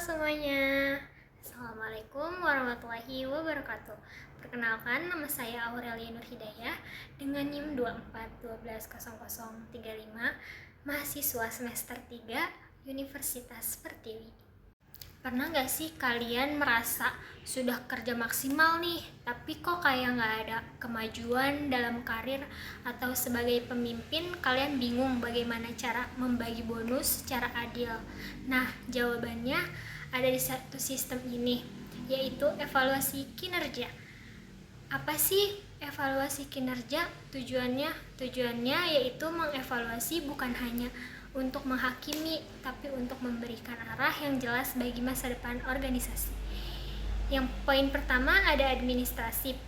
semuanya, Assalamualaikum warahmatullahi wabarakatuh. Perkenalkan, nama saya Aurelia Nurhidayah dengan NIM 24120035, mahasiswa semester 3 Universitas Pertiwi. Pernah gak sih kalian merasa sudah kerja maksimal nih, tapi kok kayak gak ada kemajuan dalam karir, atau sebagai pemimpin kalian bingung bagaimana cara membagi bonus secara adil? Nah, jawabannya ada di satu sistem ini, yaitu evaluasi kinerja. Apa sih evaluasi kinerja? Tujuannya yaitu mengevaluasi bukan hanya untuk menghakimi, tapi untuk memberikan arah yang jelas bagi masa depan organisasi. Yang poin pertama ada administratif,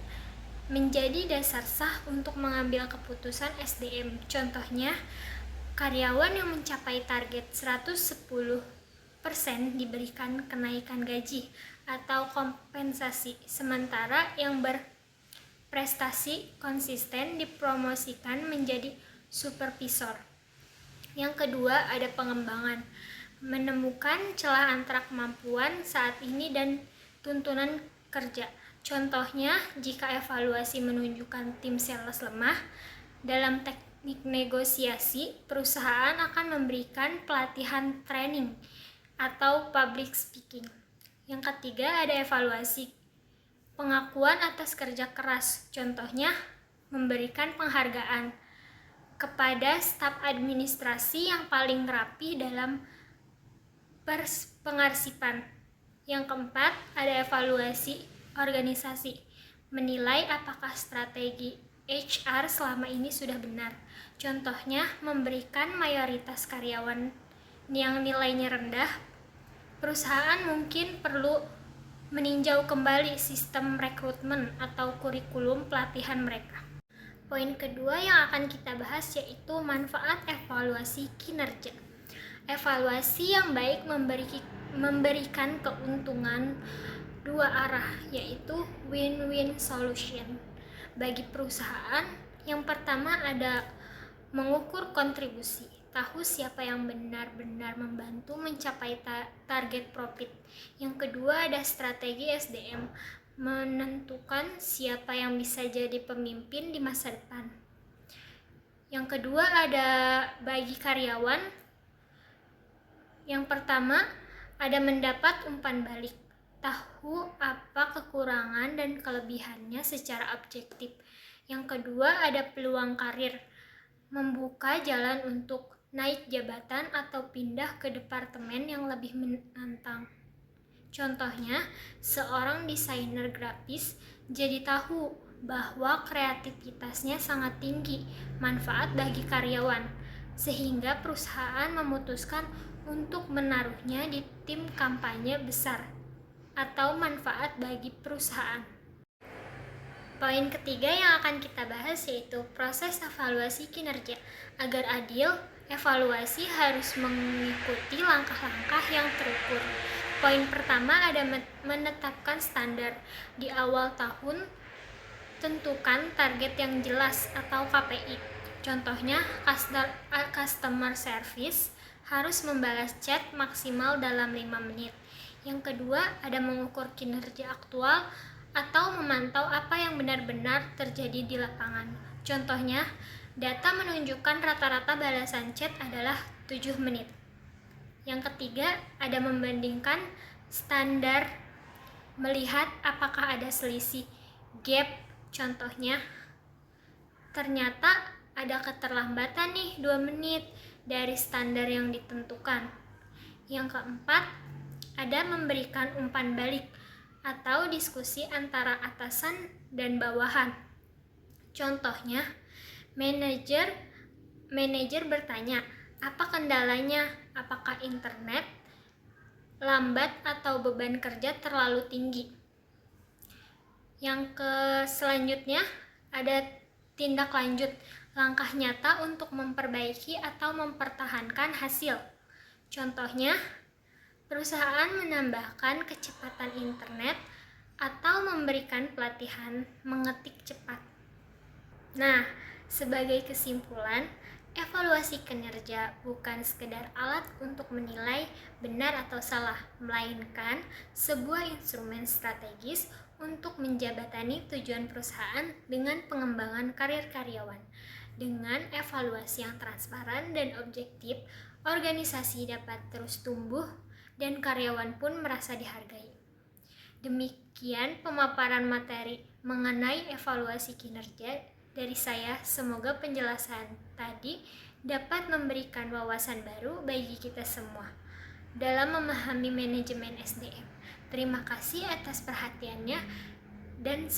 menjadi dasar sah untuk mengambil keputusan SDM. Contohnya, karyawan yang mencapai target 110% diberikan kenaikan gaji atau kompensasi, sementara yang berprestasi konsisten dipromosikan menjadi supervisor. Yang kedua ada pengembangan, menemukan celah antara kemampuan saat ini dan tuntunan kerja. Contohnya, jika evaluasi menunjukkan tim sales lemah dalam teknik negosiasi, perusahaan akan memberikan pelatihan training atau public speaking. Yang ketiga ada evaluasi pengakuan atas kerja keras. Contohnya, memberikan penghargaan kepada staf administrasi yang paling rapi dalam pengarsipan. Yang keempat, ada evaluasi organisasi, menilai apakah strategi HR selama ini sudah benar. Contohnya, memberikan mayoritas karyawan yang nilainya rendah, perusahaan mungkin perlu meninjau kembali sistem rekrutmen atau kurikulum pelatihan mereka. Poin kedua yang akan kita bahas yaitu manfaat evaluasi kinerja. Evaluasi yang baik memberikan keuntungan dua arah, yaitu win-win solution bagi perusahaan. Yang pertama ada mengukur kontribusi, tahu siapa yang benar-benar membantu mencapai target profit. Yang kedua ada strategi SDM, menentukan siapa yang bisa jadi pemimpin di masa depan. Yang kedua ada bagi karyawan. Yang pertama ada mendapat umpan balik, tahu apa kekurangan dan kelebihannya secara objektif. Yang kedua ada peluang karir, membuka jalan untuk naik jabatan atau pindah ke departemen yang lebih menantang. Contohnya, seorang desainer grafis jadi tahu bahwa kreativitasnya sangat tinggi, manfaat bagi karyawan, sehingga perusahaan memutuskan untuk menaruhnya di tim kampanye besar, atau manfaat bagi perusahaan. Poin ketiga yang akan kita bahas yaitu proses evaluasi kinerja. Agar adil, evaluasi harus mengikuti langkah-langkah yang terukur. Poin pertama ada menetapkan standar. Di awal tahun, tentukan target yang jelas atau KPI. Contohnya, customer service harus membalas chat maksimal dalam 5 menit. Yang kedua, ada mengukur kinerja aktual atau memantau apa yang benar-benar terjadi di lapangan. Contohnya, data menunjukkan rata-rata balasan chat adalah 7 menit. Yang ketiga, ada membandingkan standar, melihat apakah ada selisih gap. Contohnya, ternyata ada keterlambatan nih 2 menit dari standar yang ditentukan. Yang keempat, ada memberikan umpan balik atau diskusi antara atasan dan bawahan. Contohnya, manajer bertanya, apa kendalanya? Apakah internet lambat atau beban kerja terlalu tinggi? Yang selanjutnya ada tindak lanjut, langkah nyata untuk memperbaiki atau mempertahankan hasil. Contohnya, perusahaan menambahkan kecepatan internet atau memberikan pelatihan mengetik cepat. Nah, sebagai kesimpulan, Evaluasi kinerja bukan sekedar alat untuk menilai benar atau salah, melainkan sebuah instrumen strategis untuk menjabatani tujuan perusahaan dengan pengembangan karir karyawan. Dengan evaluasi yang transparan dan objektif, organisasi dapat terus tumbuh dan karyawan pun merasa dihargai. Demikian pemaparan materi mengenai evaluasi kinerja dari saya. Semoga penjelasan tadi dapat memberikan wawasan baru bagi kita semua dalam memahami manajemen SDM. Terima kasih atas perhatiannya dan